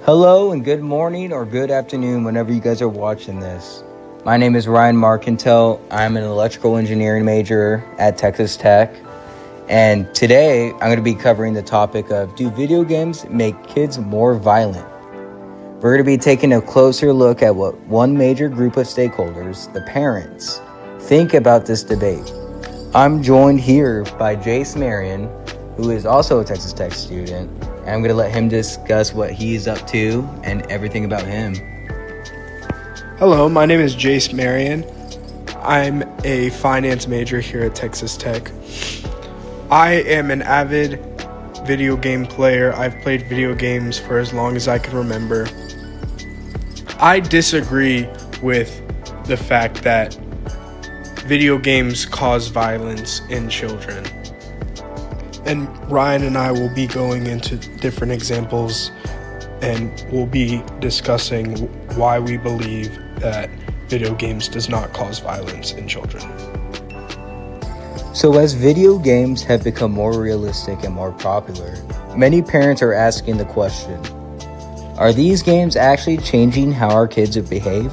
Hello and good morning or good afternoon whenever you guys are watching this. My name is Ryan Marcantel. I'm an electrical engineering major at Texas Tech. And today I'm going to be covering the topic of, do video games make kids more violent? We're going to be taking a closer look at what one major group of stakeholders, the parents, think about this debate. I'm joined here by Jace Marion, who is also a Texas Tech student, and I'm going to let him discuss what he's up to and everything about him. Hello, my name is Jace Marion. I'm a finance major here at Texas Tech. I am an avid video game player. I've played video games for as long as I can remember. I disagree with the fact that video games cause violence in children. And Ryan and I will be going into different examples and we'll be discussing why we believe that video games does not cause violence in children. So as video games have become more realistic and more popular, many parents are asking the question, are these games actually changing how our kids behave?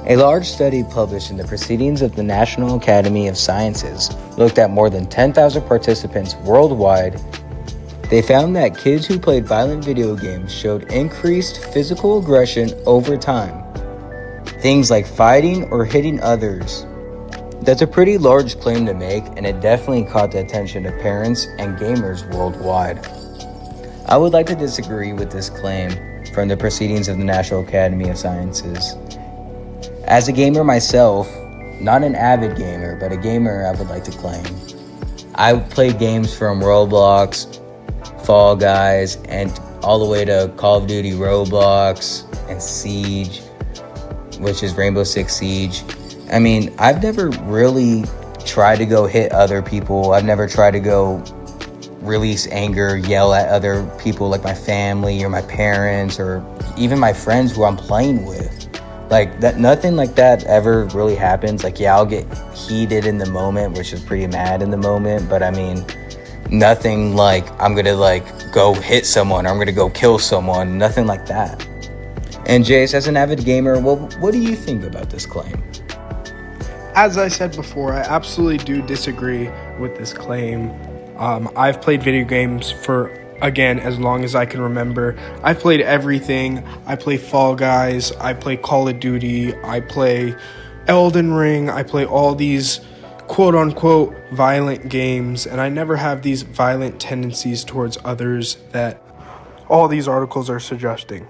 A large study published in the Proceedings of the National Academy of Sciences looked at more than 10,000 participants worldwide. They found that kids who played violent video games showed increased physical aggression over time. Things like fighting or hitting others. That's a pretty large claim to make, and it definitely caught the attention of parents and gamers worldwide. I would like to disagree with this claim from the Proceedings of the National Academy of Sciences. As a gamer myself, not an avid gamer, but a gamer I would like to claim. I play games from Roblox, Fall Guys, and all the way to Call of Duty Roblox and Siege, which is Rainbow Six Siege. I mean, I've never really tried to go hit other people. I've never tried to go release anger, yell at other people like my family or my parents or even my friends who I'm playing with. Like that, nothing like that ever really happens. Like, yeah, I'll get heated in the moment, which is pretty mad in the moment. But I mean, nothing like I'm gonna like go hit someone or I'm gonna go kill someone. Nothing like that. And Jace, as an avid gamer, what do you think about this claim? As I said before, I absolutely do disagree with this claim. I've played video games for, again, as long as I can remember. I've played everything. I play Fall Guys, I play Call of Duty, I play Elden Ring, I play all these quote-unquote violent games, and I never have these violent tendencies towards others that all these articles are suggesting.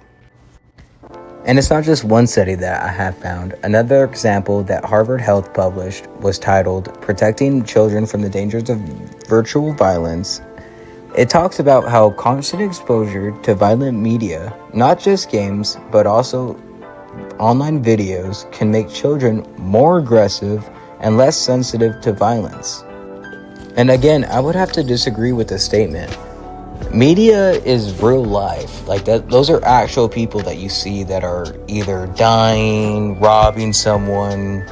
And it's not just one study that I have found. Another example that Harvard Health published was titled Protecting Children from the Dangers of Virtual Violence. It talks about how constant exposure to violent media, not just games, but also online videos, can make children more aggressive and less sensitive to violence. And again, I would have to disagree with this statement. Media is real life. Like that, those are actual people that you see that are either dying, robbing someone,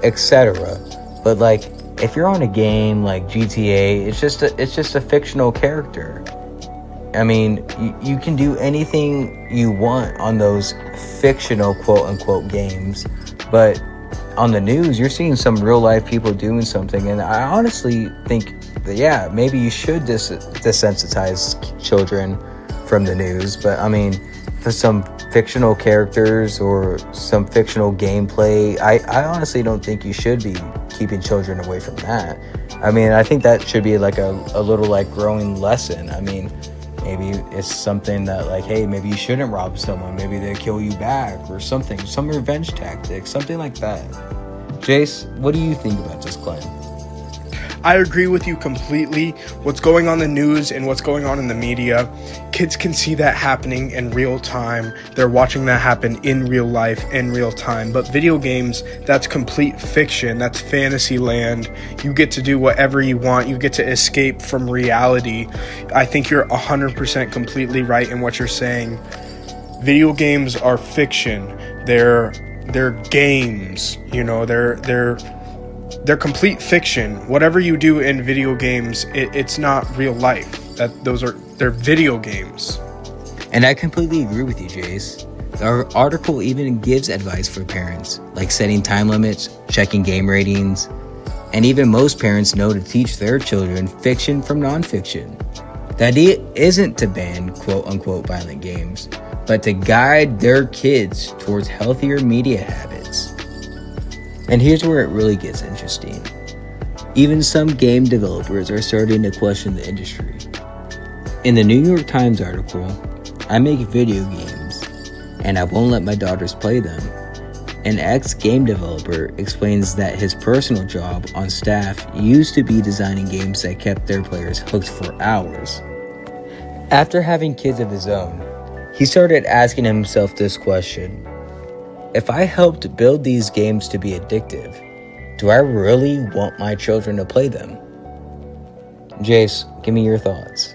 etc. But like, if you're on a game like GTA, it's just a fictional character. I mean, you can do anything you want on those fictional quote-unquote games, but on the news, you're seeing some real-life people doing something, and I honestly think that, yeah, maybe you should desensitize children from the news, but I mean, for some fictional characters or some fictional gameplay, I honestly don't think you should be keeping children away from that. I mean, I think that should be like a little like growing lesson. I mean, maybe it's something that like, hey, maybe you shouldn't rob someone. Maybe they kill you back or something, some revenge tactic, something like that. Jace, what do you think about this claim? I agree with you completely. What's going on in the news and what's going on in the media, kids can see that happening in real time. They're watching that happen in real life, in real time. But video games, that's complete fiction. That's fantasy land. You get to do whatever you want. You get to escape from reality. I think you're 100% completely right in what you're saying. Video games are fiction. They're games, you know, they're complete fiction. Whatever you do in video games, it's not real life. They're video games. And I completely agree with you, Jace. Our article even gives advice for parents, like setting time limits, checking game ratings, and even most parents know to teach their children fiction from nonfiction. The idea isn't to ban quote-unquote violent games, but to guide their kids towards healthier media habits. And here's where it really gets interesting. Even some game developers are starting to question the industry. In the New York Times article, "I make video games, and I won't let my daughters play them," an ex-game developer explains that his personal job on staff used to be designing games that kept their players hooked for hours. After having kids of his own, he started asking himself this question: if I helped build these games to be addictive, do I really want my children to play them? Jace, give me your thoughts.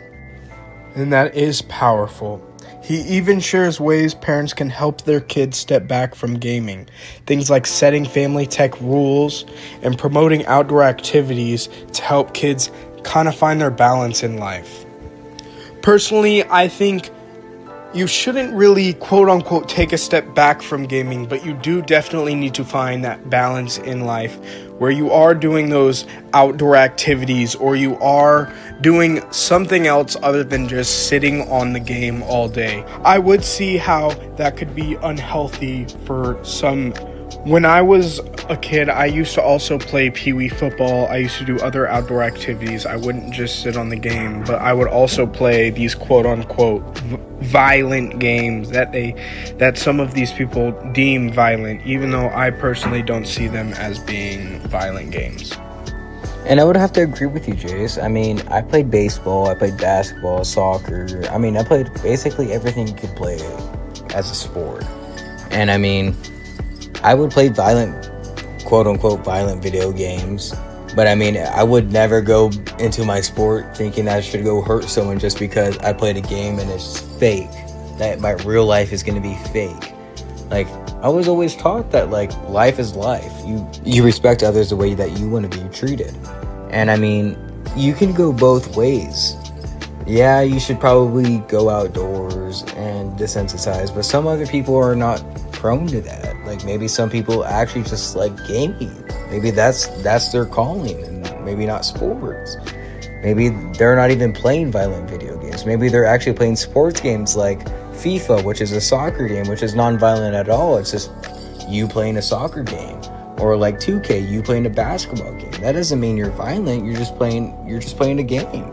And that is powerful. He even shares ways parents can help their kids step back from gaming. Things like setting family tech rules and promoting outdoor activities to help kids kind of find their balance in life. Personally, I think you shouldn't really quote-unquote take a step back from gaming, but you do definitely need to find that balance in life where you are doing those outdoor activities or you are doing something else other than just sitting on the game all day. I would see how that could be unhealthy for some. When I was a kid, I used to also play Pee-wee football. I used to do other outdoor activities. I wouldn't just sit on the game, but I would also play these quote-unquote violent games that some of these people deem violent, even though I personally don't see them as being violent games. And I would have to agree with you, Jace. I mean, I played baseball, I played basketball, soccer. I mean, I played basically everything you could play as a sport. And I mean, I would play quote-unquote violent video games, but I mean, I would never go into my sport thinking I should go hurt someone just because I played a game and it's fake, that my real life is going to be fake. Like, I was always taught that, like, life is life. You respect others the way that you want to be treated. And I mean, you can go both ways. Yeah, you should probably go outdoors and desensitize, but some other people are not prone to that. Like, maybe some people actually just like gaming. Maybe that's their calling, and maybe not sports. Maybe they're not even playing violent video games. Maybe they're actually playing sports games like FIFA, which is a soccer game, which is non-violent at all. It's just you playing a soccer game. Or like 2K, you playing a basketball game. That doesn't mean you're violent. You're just playing a game.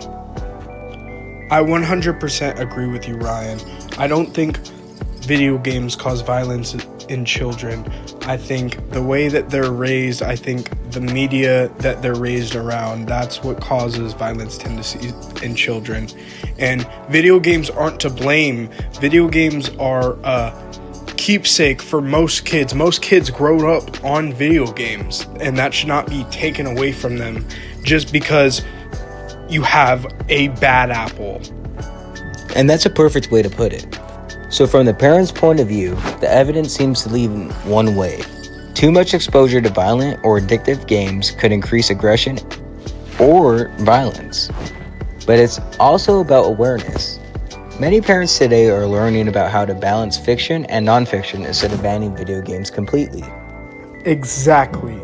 I 100% agree with you, Ryan. I don't think video games cause violence in children. I think the way that they're raised, I think the media that they're raised around, that's what causes violence tendencies in children. And video games aren't to blame. Video games are a keepsake for most kids. Most kids grow up on video games, and that should not be taken away from them just because you have a bad apple. And that's a perfect way to put it. So from the parent's point of view, the evidence seems to lean one way. Too much exposure to violent or addictive games could increase aggression or violence. But it's also about awareness. Many parents today are learning about how to balance fiction and nonfiction instead of banning video games completely. Exactly.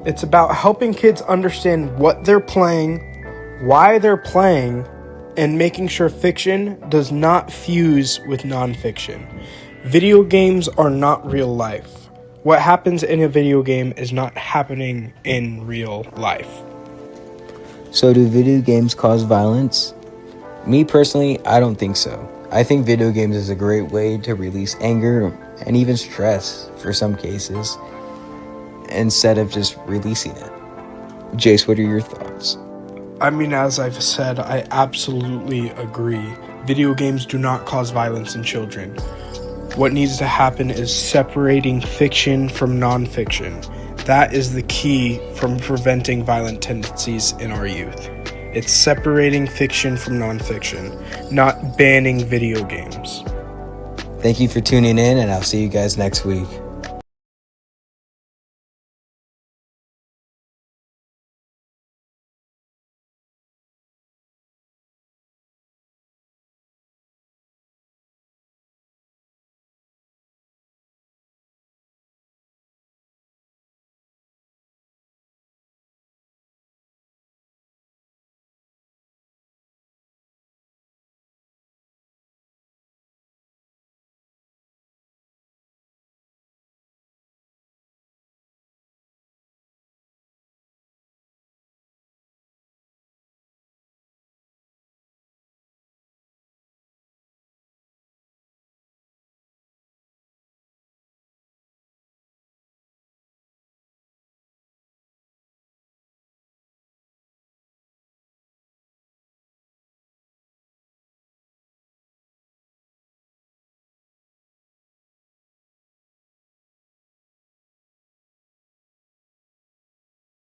It's about helping kids understand what they're playing, why they're playing, and making sure fiction does not fuse with nonfiction. Video games are not real life. What happens in a video game is not happening in real life. So do video games cause violence? Me personally, I don't think so. I think video games is a great way to release anger and even stress for some cases, instead of just releasing it. Jace, what are your thoughts? I mean, as I've said, I absolutely agree. Video games do not cause violence in children. What needs to happen is separating fiction from nonfiction. That is the key from preventing violent tendencies in our youth. It's separating fiction from nonfiction, not banning video games. Thank you for tuning in, and I'll see you guys next week.